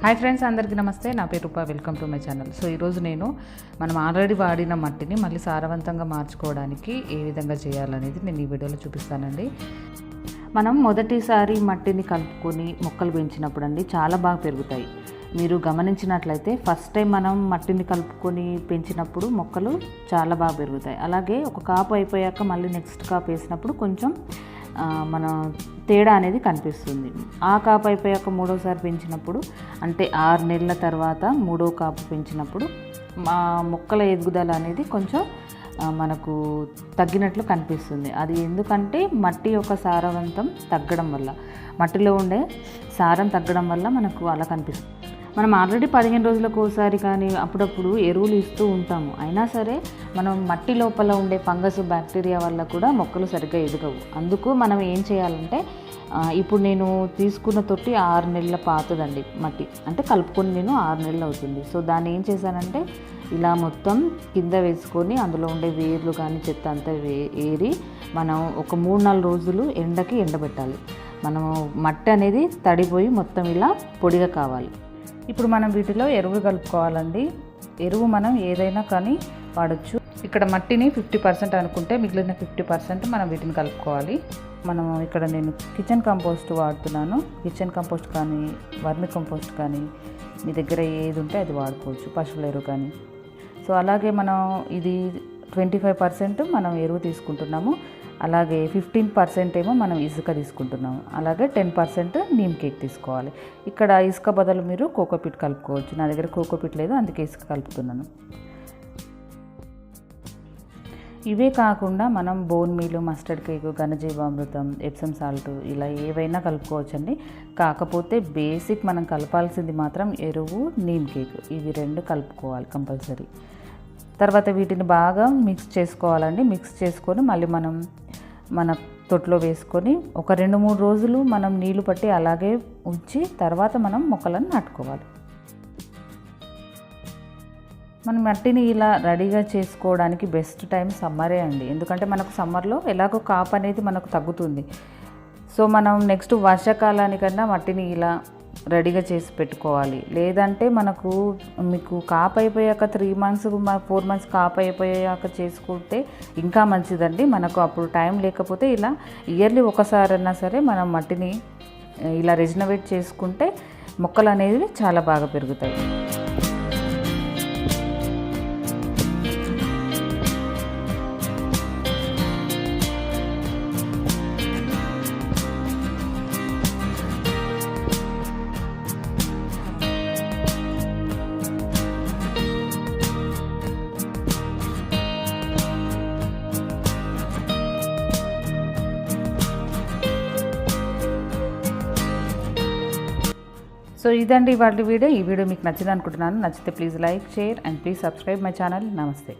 Hi friends, అందరికీ నమస్తే. నా పేరు Roopa. Welcome to my channel. So ఈరోజు మనం ఆల్రెడీ వాడిన మట్టిని మళ్ళీ సారవంతంగా మార్చుకోవడానికి ఏ విధంగా చేయాలనేది నేను ఈ వీడియోలో చూపిస్తానండి. మనం మొదటిసారి మట్టిని కలుపుకొని మొక్కలు పెంచినప్పుడు అండి చాలా బాగా పెరుగుతాయి. మీరు గమనించినట్లయితే ఫస్ట్ టైం మనం మట్టిని కలుపుకొని పెంచినప్పుడు మొక్కలు చాలా బాగా పెరుగుతాయి. అలాగే ఒక కాపు అయిపోయాక మళ్ళీ నెక్స్ట్ కాపు వేసినప్పుడు కొంచెం మన తేడా అనేది కనిపిస్తుంది. ఆ కాపు అయిపోయాక మూడోసారి పెంచినప్పుడు అంటే 6 నెలల తర్వాత మూడో కాపు పెంచినప్పుడు మా మొక్కల ఎదుగుదల అనేది కొంచెం మనకు తగ్గినట్లు కనిపిస్తుంది. అది ఎందుకంటే మట్టి యొక్క సారవంతం తగ్గడం వల్ల, మట్టిలో ఉండే సారం తగ్గడం వల్ల మనకు అలా కనిపిస్తుంది. మనం ఆల్రెడీ 15 రోజులకు ఒకసారి కానీ అప్పుడప్పుడు ఎరువులు ఇస్తూ ఉంటాము. అయినా సరే మనం మట్టి లోపల ఉండే ఫంగస్ బ్యాక్టీరియా వల్ల కూడా మొక్కలు సరిగ్గా ఎదగవు. అందుకు మనం ఏం చేయాలంటే, ఇప్పుడు నేను తీసుకున్న తొట్టి 6 నెలల పాతదండి మట్టి, అంటే కలుపుకొని నేను 6 నెలలు అవుతుంది. సో దాన్ని ఏం చేశానంటే ఇలా మొత్తం కింద వేసుకొని అందులో ఉండే వేర్లు కానీ చెత్త అంతా ఏరి మనం ఒక 3-4 రోజులు ఎండకి ఎండబెట్టాలి. మనము మట్టి అనేది తడిపోయి మొత్తం ఇలా పొడిగా కావాలి. ఇప్పుడు మనం వీటిలో ఎరువులు కలుపుకోవాలండి. ఎరువు మనం ఏదైనా కానీ వాడచ్చు. ఇక్కడ మట్టిని 50% అనుకుంటే మిగిలిన 50% మనం వీటిని కలుపుకోవాలి. ఇక్కడ నేను కిచెన్ కంపోస్ట్ వాడుతున్నాను. కిచెన్ కంపోస్ట్ కానీ వర్మి కంపోస్ట్ కానీ మీ దగ్గర ఏది ఉంటే అది వాడుకోవచ్చు, పశువుల ఎరువు కానీ. సో అలాగే మనం ఇది 25% మనం ఎరువు తీసుకుంటున్నాము. అలాగే 15% ఏమో మనం ఇసుక తీసుకుంటున్నాము. అలాగే 10% నీమ్ కేక్ తీసుకోవాలి. ఇక్కడ ఇసుక బదులు మీరు కోకోపీట్ కలుపుకోవచ్చు. నా దగ్గర కోకోపీట్ లేదు, అందుకే ఇసుక కలుపుతున్నాను. ఇవే కాకుండా మనం బోన్ మీల్, మస్టర్డ్ కేక్, ఘనజీవామృతం, ఎప్సమ్ సాల్ట్ ఇలా ఏవైనా కలుపుకోవచ్చండి. కాకపోతే బేసిక్ మనం కలపాల్సింది మాత్రం ఎరువు, నీమ్ కేక్, ఇవి 2 కలుపుకోవాలి కంపల్సరీ. తర్వాత వీటిని బాగా మిక్స్ చేసుకోవాలండి. మిక్స్ చేసుకొని మళ్ళీ మనం మన తొట్లో వేసుకొని ఒక 2-3 రోజులు మనం నీళ్లు పట్టి అలాగే ఉంచి తర్వాత మనం మొక్కలను నాటుకోవాలి. మనం మట్టిని ఇలా రెడీగా చేసుకోవడానికి బెస్ట్ టైం సమ్మరే అండి. ఎందుకంటే మనకు సమ్మర్లో ఎలాగో కాపు అనేది మనకు తగ్గుతుంది. సో మనం నెక్స్ట్ వర్షాకాలానికన్నా మట్టిని ఇలా రెడీగా చేసి పెట్టుకోవాలి. లేదంటే మీకు కాపు అయిపోయాక 3 months 4 months కాపు అయిపోయాక చేసుకుంటే ఇంకా మంచిదండి. మనకు అప్పుడు టైం లేకపోతే ఇలా ఇయర్లీ ఒకసారైనా సరే మనం మట్టిని ఇలా రెజినవేట్ చేసుకుంటే మొక్కలు అనేవి చాలా బాగా పెరుగుతాయి. సో ఇదండి ఇవాళ వీడియో. ఈ వీడియో మీకు నచ్చింది అనుకుంటున్నాను. నచ్చితే please like, share and please subscribe my channel. నమస్తే.